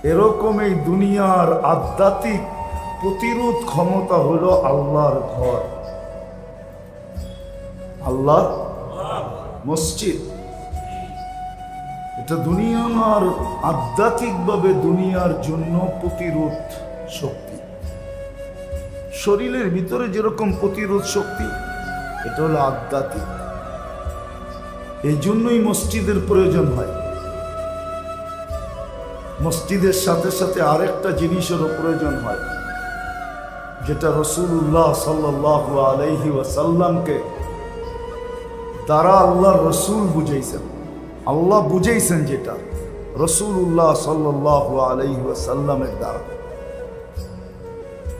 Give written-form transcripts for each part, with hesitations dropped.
এরকম এই দুনিয়ার আধ্যাত্মিক প্রতিরোধ ক্ষমতা হলো আল্লাহর ঘর, আল্লাহর মসজিদ। এটা দুনিয়ার আধ্যাত্মিকভাবে দুনিয়ার জন্য প্রতিরোধ শক্তি। শরীরের ভিতরে যেরকম প্রতিরোধ শক্তি, এটা হলো আধ্যাত্মিক। এই জন্যই মসজিদের প্রয়োজন হয়। মসজিদের সাথে সাথে আরেকটা জিনিসেরও প্রয়োজন হয়, যেটা রাসূলুল্লাহ সাল্লাল্লাহু আলাইহি ওয়াসাল্লামকে দ্বারা আল্লাহর রাসূল বুঝাইছেন। আল্লাহ বুঝাইছেন যেটা রাসূলুল্লাহ সাল্লাল্লাহু আলাইহি ওয়াসাল্লামের দ্বারা।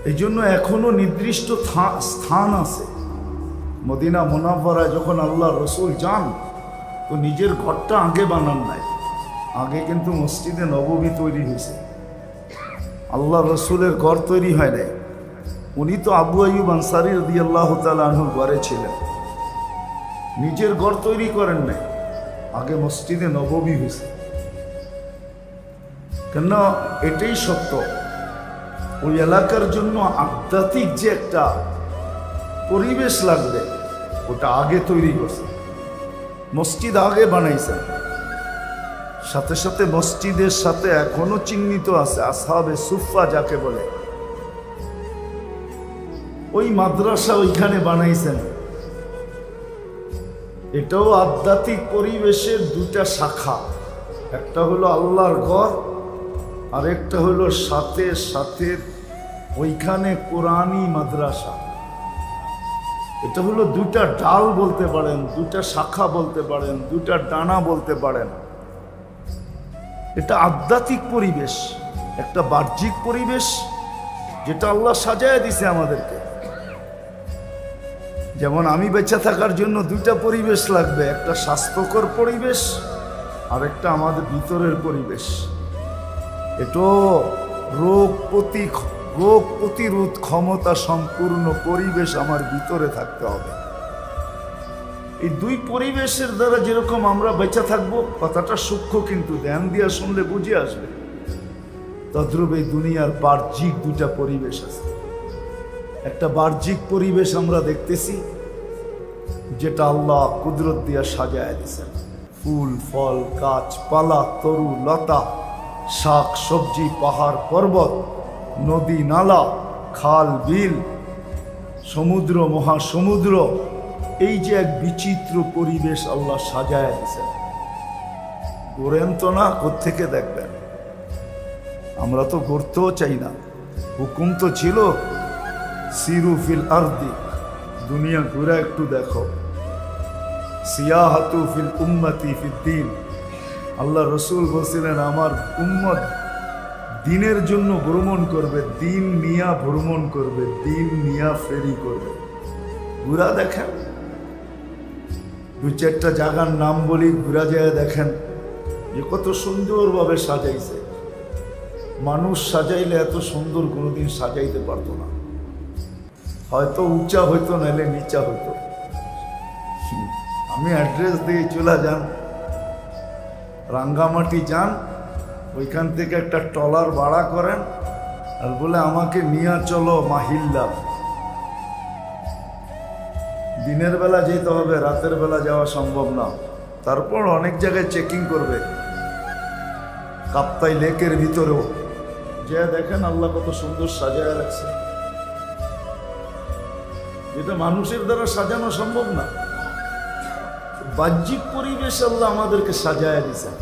এই জন্য এখনো নির্দিষ্ট স্থান আছে। মদিনা মুনাওয়ারায় যখন আল্লাহর রাসূল যান, তো নিজের ঘরটা আগে বানান নাই, আগে কিন্তু মসজিদে নববী তৈরি হয়েছে। আল্লাহ রসুলের ঘর তৈরি হয় নাই। উনি তো আবু আইয়ুব আনসারী রাদিয়াল্লাহু তাআলা আনহুর ঘরে ছিলেন, নিজের ঘর তৈরি করেন নাই, আগে মসজিদে নববী হয়েছে। কেন? এটাই সত্য, ওই এলাকার জন্য আধ্যাত্মিক যে একটা পরিবেশ লাগবে, ওটা আগে তৈরি করছে, মসজিদ আগে বানাইছেন। সাথে সাথে মসজিদের সাথে এখনো চিহ্নিত আছে আসহাবে সুফা যাকে বলে, ওই মাদ্রাসা ওইখানে বানাইছেন। এটাও আধ্যাত্মিক পরিবেশের দুটা শাখা, একটা হলো আল্লাহর ঘর, আর একটা হলো সাথে সাথে ওইখানে কোরআনী মাদ্রাসা। এটা হলো দুটা ডাল বলতে পারেন, দুটা শাখা বলতে পারেন, দুটা ডানা বলতে পারেন। এটা আধ্যাত্মিক পরিবেশ, একটা বাহ্যিক পরিবেশ যেটা আল্লাহ সাজায় দিছে আমাদেরকে। যেমন আমি বেঁচে থাকার জন্য দুইটা পরিবেশ লাগবে, একটা স্বাস্থ্যকর পরিবেশ আর একটা আমাদের ভিতরের পরিবেশ। এটা রোগ প্রতিরোধ ক্ষমতা সম্পূর্ণ পরিবেশ আমার ভিতরে থাকতে হবে। এই দুই পরিবেশের দ্বারা যেরকম আমরা বেঁচে থাকবো, কথাটা সূক্ষ্ম কিন্তু ধ্যান দিয়া শুনলে বুঝে আসবে। তদ্রূপ এই দুনিয়ার বাহ্যিক দুটা পরিবেশ আছে। একটা বাহ্যিক পরিবেশ আমরা দেখতেছি, যেটা আল্লাহ কুদরত দিয়া সাজায় দিয়েছেন। ফুল ফল গাছপালা তরু লতা শাক সবজি পাহাড় পর্বত নদী নালা খাল বিল সমুদ্র মহাসমুদ্র, এই যে এক বিচিত্র পরিবেশ আল্লাহ সাজায় দিয়েছেন। গড়েন তো না, কোত্থেকে দেখবেন? আমরা তো গড়তেও চাই না। হুকুম তো ছিল সিরু ফিল আরদি, দুনিয়া ঘুরে একটু দেখো। সিয়াহাতু ফিল উম্মতি ফিদ দ্বীন, আল্লাহ রসুল বলছিলেন আমার উম্মত দিনের জন্য ভ্রমণ করবে, দিন নিয়া ভ্রমণ করবে, দিন নিয়া ফেরি করবে। ঘুরা দেখেন, দুই চারটা জায়গার নাম বলি, ঘুরা যায় দেখেন যে কত সুন্দরভাবে সাজাইছে। মানুষ সাজাইলে এত সুন্দর কোনোদিন সাজাইতে পারতো না। হয়তো উঁচা হইতো, নাইলে নিচা হইতো। আমি অ্যাড্রেস দিয়ে চলে যান, রাঙ্গামাটি যান, ওইখান থেকে একটা ট্রলার ভাড়া করেন আর বলে আমাকে নিয়ে চলো মাহিল্লা। দিনের বেলা যেতে হবে, রাতের বেলা যাওয়া সম্ভব না। তারপর অনেক জায়গায় চেকিং করবে, কাপ্তাই লেকের ভিতরেও যে দেখেন আল্লাহ কত সুন্দর সাজায় রাখছে, যেটা মানুষের দ্বারা সাজানো সম্ভব না। বাহ্যিক পরিবেশ আল্লাহ আমাদেরকে সাজায় দিয়েছেন,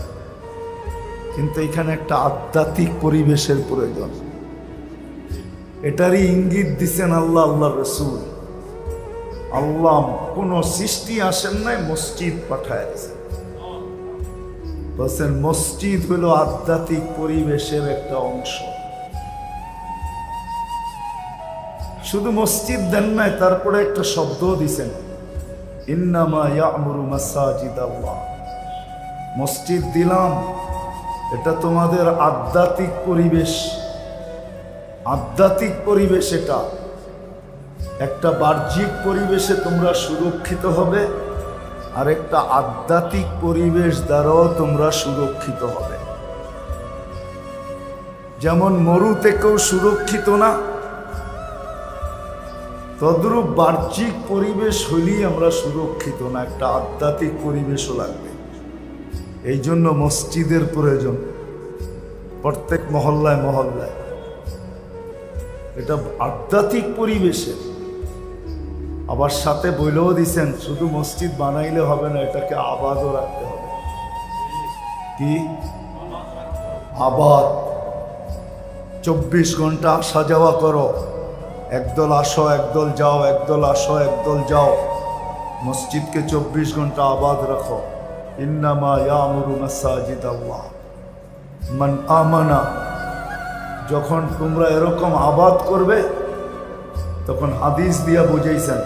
কিন্তু এখানে একটা আধ্যাত্মিক পরিবেশের প্রয়োজন। এটারই ইঙ্গিত দিচ্ছেন আল্লাহ, আল্লাহ রসুল। আল্লাহ কোন সৃষ্টি আসেন নাই, মসজিদ পাঠায় দিয়েছেন। বলছেন মসজিদ হলো আধ্যাত্মিক পরিবেশের একটা অংশ। শুধু মসজিদ দেন নাই, তারপরে একটা শব্দ দিছেন, ইন্নামা ইয়ামুরু মাসাজিদ আল্লাহ। মসজিদ দিলাম, এটা তোমাদের আধ্যাত্মিক পরিবেশ। আধ্যাত্মিক পরিবেশ এটা একটা বাহ্যিক পরিবেশে তোমরা সুরক্ষিত হবে, আর একটা আধ্যাত্মিক পরিবেশ দ্বারাও তোমরা সুরক্ষিত হবে। যেমন মরুতে কেউ সুরক্ষিত না, তদ্রূপ বাহ্যিক পরিবেশ হইলেই আমরা সুরক্ষিত না, একটা আধ্যাত্মিক পরিবেশও লাগবে। এই জন্য মসজিদের প্রয়োজন প্রত্যেক মহল্লায় মহল্লায়। এটা আধ্যাত্মিক পরিবেশে। আবার সাথে বইলেও দিছেন শুধু মসজিদ বানাইলে হবে না, এটাকে আবাদও রাখতে হবে। কি আবাদ? 24 ঘন্টা আসা যাওয়া করো, একদল আসো একদল যাও, একদল আসো একদল যাও। মসজিদকে 24 ঘন্টা আবাদ রাখো। ইন্নামা ইয়ামুরু মাসাজিদ আল্লাহ মান আমানা। যখন তোমরা এরকম আবাদ করবে তখন হাদিস দিয়া বুঝাইছেন